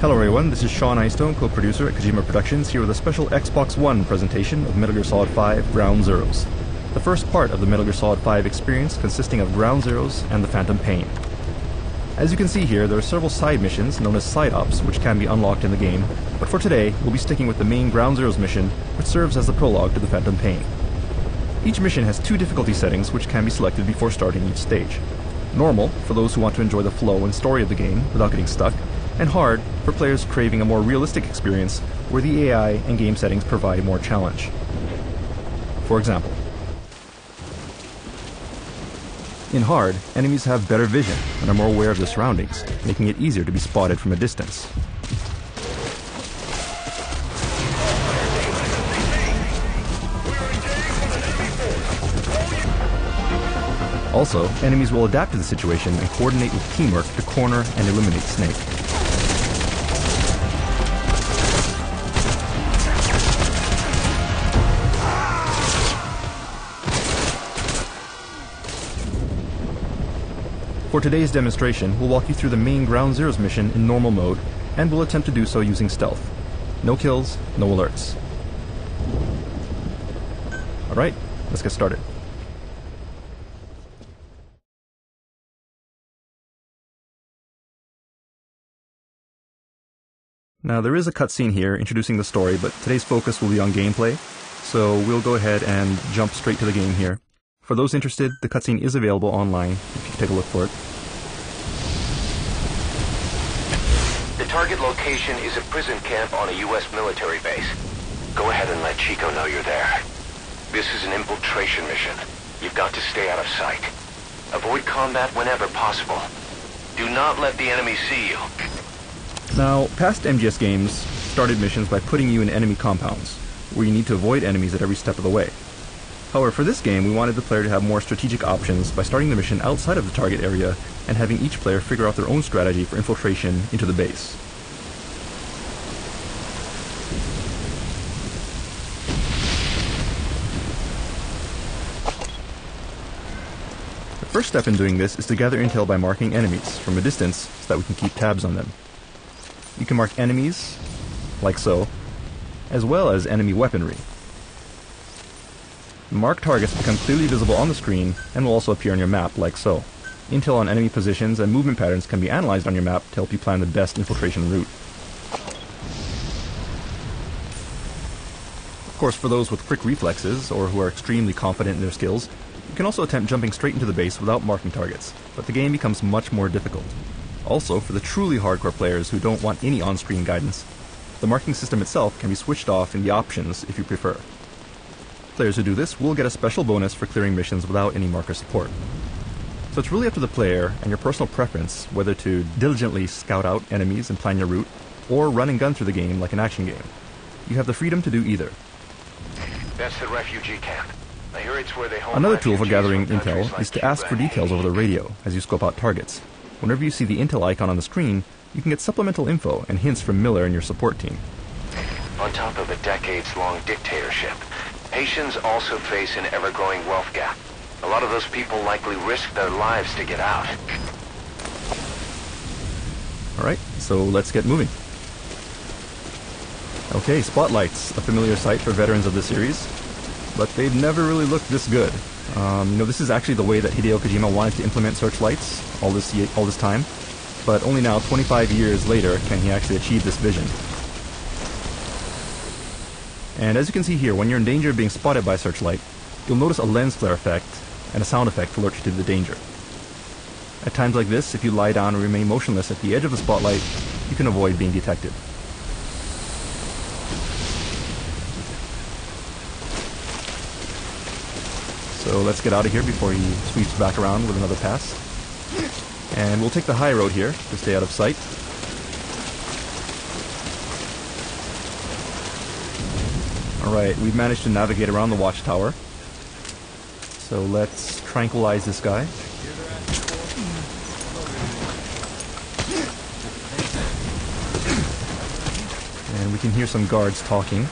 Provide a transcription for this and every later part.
Hello everyone, this is Sean Eystone, co-producer at Kojima Productions, here with a special Xbox One presentation of Metal Gear Solid 5 Ground Zeroes. The first part of the Metal Gear Solid 5 experience consisting of Ground Zeroes and the Phantom Pain. As you can see here, there are several side missions known as side ops which can be unlocked in the game, but for today, we'll be sticking with the main Ground Zeroes mission, which serves as the prologue to the Phantom Pain. Each mission has two difficulty settings which can be selected before starting each stage. Normal, for those who want to enjoy the flow and story of the game without getting stuck, and hard for players craving a more realistic experience where the AI and game settings provide more challenge. For example, in hard, enemies have better vision and are more aware of their surroundings, making it easier to be spotted from a distance. Also, enemies will adapt to the situation and coordinate with teamwork to corner and eliminate Snake. For today's demonstration, we'll walk you through the main Ground Zeroes mission in normal mode, and we'll attempt to do so using stealth. No kills, no alerts. Alright, let's get started. Now there is a cutscene here introducing the story, but today's focus will be on gameplay, so we'll go ahead and jump straight to the game here. For those interested, the cutscene is available online, if you take a look for it. The target location is a prison camp on a U.S. military base. Go ahead and let Chico know you're there. This is an infiltration mission. You've got to stay out of sight. Avoid combat whenever possible. Do not let the enemy see you. Now, past MGS games started missions by putting you in enemy compounds, where you need to avoid enemies at every step of the way. However, for this game, we wanted the player to have more strategic options by starting the mission outside of the target area and having each player figure out their own strategy for infiltration into the base. The first step in doing this is to gather intel by marking enemies from a distance so that we can keep tabs on them. You can mark enemies, like so, as well as enemy weaponry. Marked targets become clearly visible on the screen and will also appear on your map, like so. Intel on enemy positions and movement patterns can be analyzed on your map to help you plan the best infiltration route. Of course, for those with quick reflexes, or who are extremely confident in their skills, you can also attempt jumping straight into the base without marking targets, but the game becomes much more difficult. Also, for the truly hardcore players who don't want any on-screen guidance, the marking system itself can be switched off in the options if you prefer. Players who do this will get a special bonus for clearing missions without any marker support. So it's really up to the player and your personal preference whether to diligently scout out enemies and plan your route, or run and gun through the game like an action game. You have the freedom to do either. That's the refugee camp. I hear it's where they hold Another tool for refugees gathering from countries intel like is to Cuba ask for and details Haiti. over the radio as you scope out targets. Whenever you see the intel icon on the screen, you can get supplemental info and hints from Miller and your support team. On top of a decades-long dictatorship, Haitians also face an ever-growing wealth gap. A lot of those people likely risk their lives to get out. Alright, so let's get moving. Okay, Spotlight's a familiar sight for veterans of the series, but they've never really looked this good. This is actually the way that Hideo Kojima wanted to implement searchlights all this time, but only now, 25 years later, can he actually achieve this vision. And as you can see here, when you're in danger of being spotted by a searchlight, you'll notice a lens flare effect and a sound effect to alert you to the danger. At times like this, if you lie down and remain motionless at the edge of the spotlight, you can avoid being detected. So let's get out of here before he sweeps back around with another pass. And we'll take the high road here to stay out of sight. Alright, we've managed to navigate around the watchtower. So let's tranquilize this guy. And we can hear some guards talking.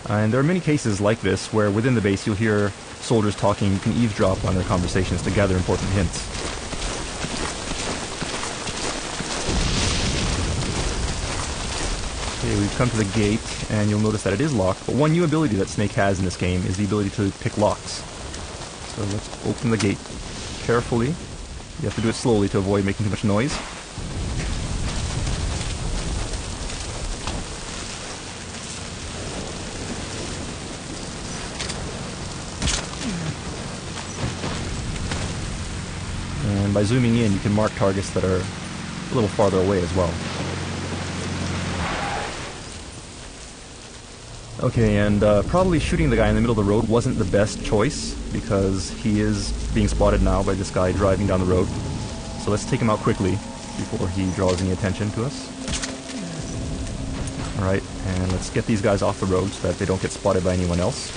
And there are many cases like this where within the base you'll hear soldiers talking. You can eavesdrop on their conversations to gather important hints. Okay, we've come to the gate, and you'll notice that it is locked, but one new ability that Snake has in this game is the ability to pick locks. So let's open the gate carefully. You have to do it slowly to avoid making too much noise. And by zooming in, you can mark targets that are a little farther away as well. Okay, and probably shooting the guy in the middle of the road wasn't the best choice, because he is being spotted now by this guy driving down the road. So let's take him out quickly before he draws any attention to us. Alright, and let's get these guys off the road so that they don't get spotted by anyone else.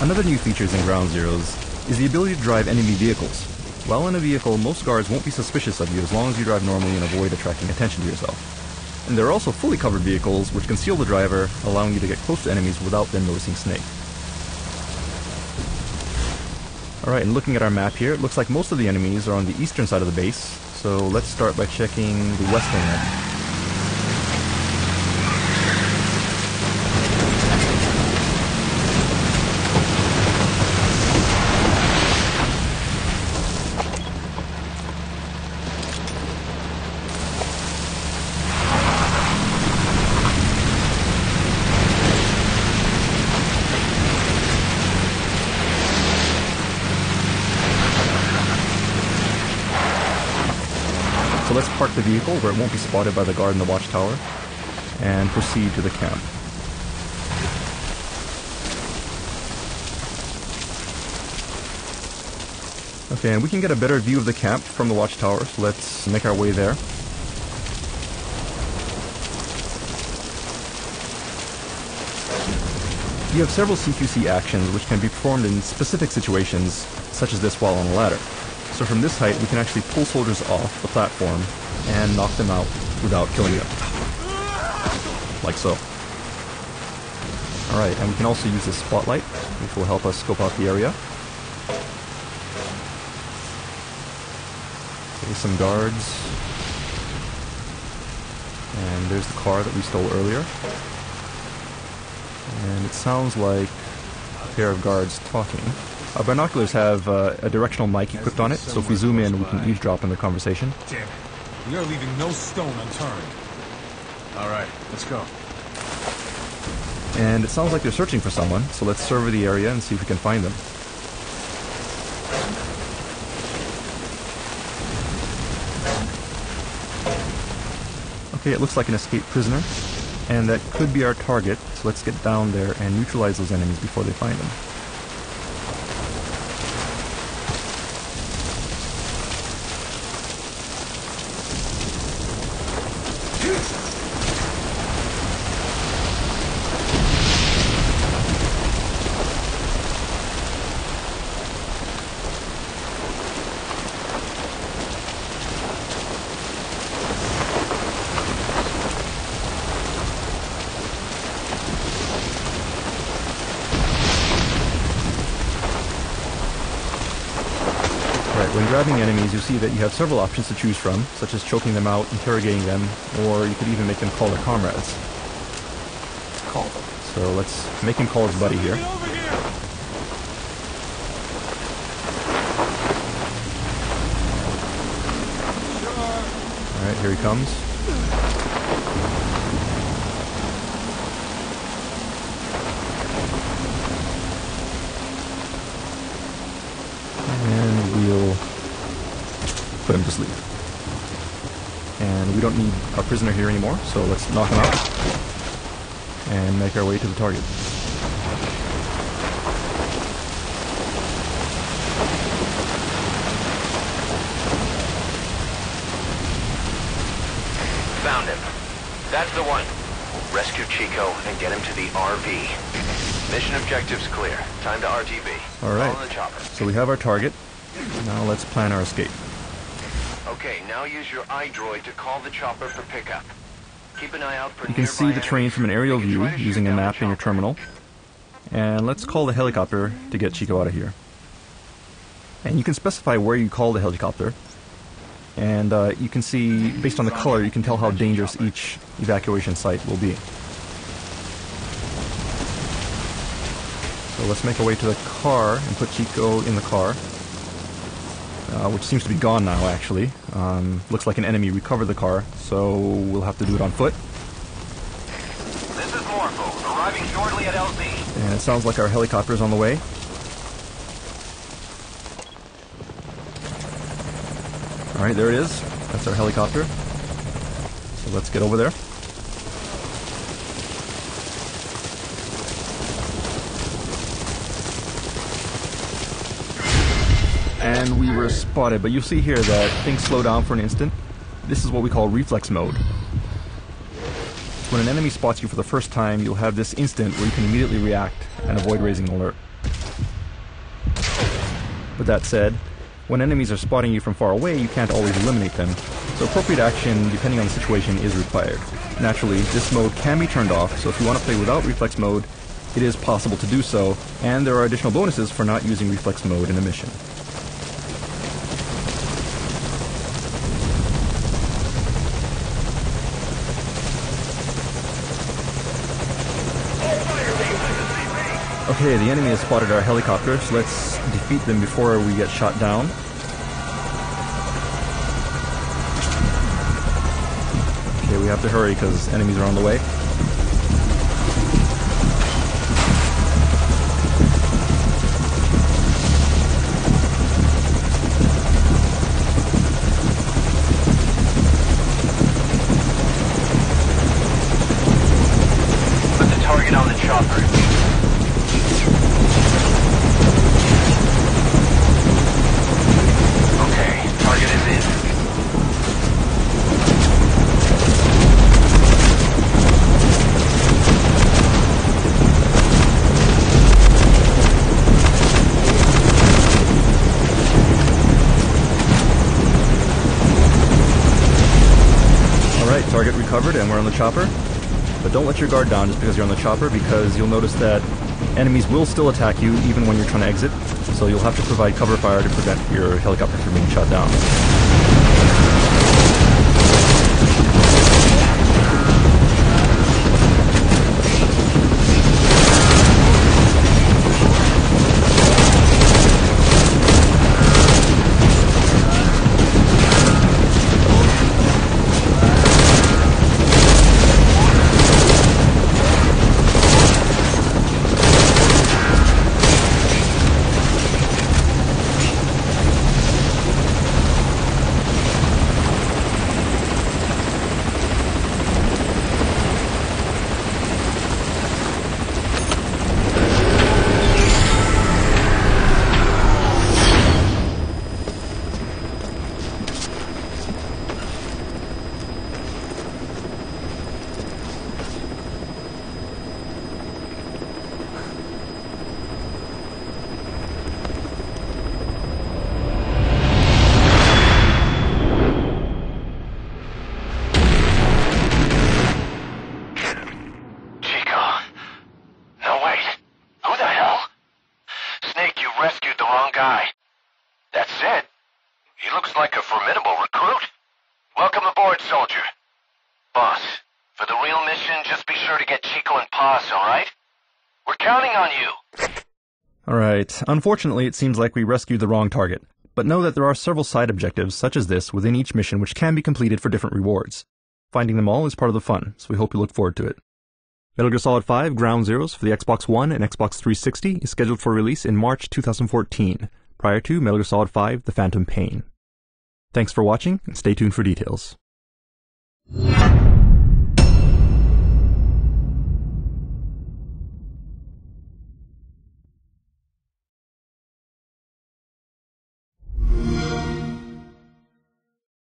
Another new feature in Ground Zeroes is the ability to drive enemy vehicles. While in a vehicle, most guards won't be suspicious of you as long as you drive normally and avoid attracting attention to yourself. And there are also fully covered vehicles which conceal the driver, allowing you to get close to enemies without them noticing Snake. Alright, and looking at our map here, it looks like most of the enemies are on the eastern side of the base, so let's start by checking the western end. So let's park the vehicle where it won't be spotted by the guard in the watchtower, and proceed to the camp. Okay, and we can get a better view of the camp from the watchtower, so let's make our way there. You have several CQC actions which can be performed in specific situations, such as this while on a ladder. So from this height, we can actually pull soldiers off the platform and knock them out without killing them. Like so. Alright, and we can also use this spotlight, which will help us scope out the area. Okay, some guards. And there's the car that we stole earlier. And it sounds like a pair of guards talking. Our binoculars have a directional mic equipped on it, so if we zoom in, we can eavesdrop on their conversation. Damn it. We are leaving no stone unturned. Alright, let's go. And it sounds like they're searching for someone, so let's survey the area and see if we can find them. Okay, it looks like an escaped prisoner, and that could be our target, so let's get down there and neutralize those enemies before they find them. When grabbing enemies, you'll see that you have several options to choose from, such as choking them out, interrogating them, or you could even make them call their comrades. Call them. So let's make him call his buddy here. Alright, here he comes. And we'll put him to sleep. And we don't need our prisoner here anymore, so let's knock him out and make our way to the target. Found him. That's the one. Rescue Chico and get him to the RV. Mission objectives clear. Time to RTB. Alright, All in the chopper. so we have our target, Now let's plan our escape. Okay, now use your iDroid to call the chopper for pickup. Keep an eye out for You can see the train from an aerial view using a map in your terminal. And let's call the helicopter to get Chico out of here. And you can specify where you call the helicopter. And you can see, based on the color, you can tell how dangerous each evacuation site will be. So let's make our way to the car and put Chico in the car. Which seems to be gone now, actually. Looks like an enemy recovered the car, so we'll have to do it on foot. This is Morpho, arriving shortly at LZ. And it sounds like our helicopter is on the way. Alright, there it is. That's our helicopter. So let's get over there. And we were spotted, but you'll see here that things slow down for an instant. This is what we call reflex mode. When an enemy spots you for the first time, you'll have this instant where you can immediately react and avoid raising an alert. With that said, when enemies are spotting you from far away, you can't always eliminate them, so appropriate action, depending on the situation, is required. Naturally, this mode can be turned off, so if you want to play without reflex mode, it is possible to do so, and there are additional bonuses for not using reflex mode in a mission. Okay, the enemy has spotted our helicopter, so let's defeat them before we get shot down. Okay, we have to hurry because enemies are on the way. Put the target on the chopper. Target recovered, and we're on the chopper. But don't let your guard down just because you're on the chopper, because you'll notice that enemies will still attack you even when you're trying to exit, so you'll have to provide cover fire to prevent your helicopter from being shot down. Like a formidable recruit. Welcome aboard, soldier. Boss, for the real mission, just be sure to get Chico and Paz, alright? We're counting on you. Alright, unfortunately it seems like we rescued the wrong target, but know that there are several side objectives such as this within each mission which can be completed for different rewards. Finding them all is part of the fun, so we hope you look forward to it. Metal Gear Solid 5 Ground Zeroes for the Xbox One and Xbox 360 is scheduled for release in March 2014, prior to Metal Gear Solid 5 The Phantom Pain. Thanks for watching, and stay tuned for details.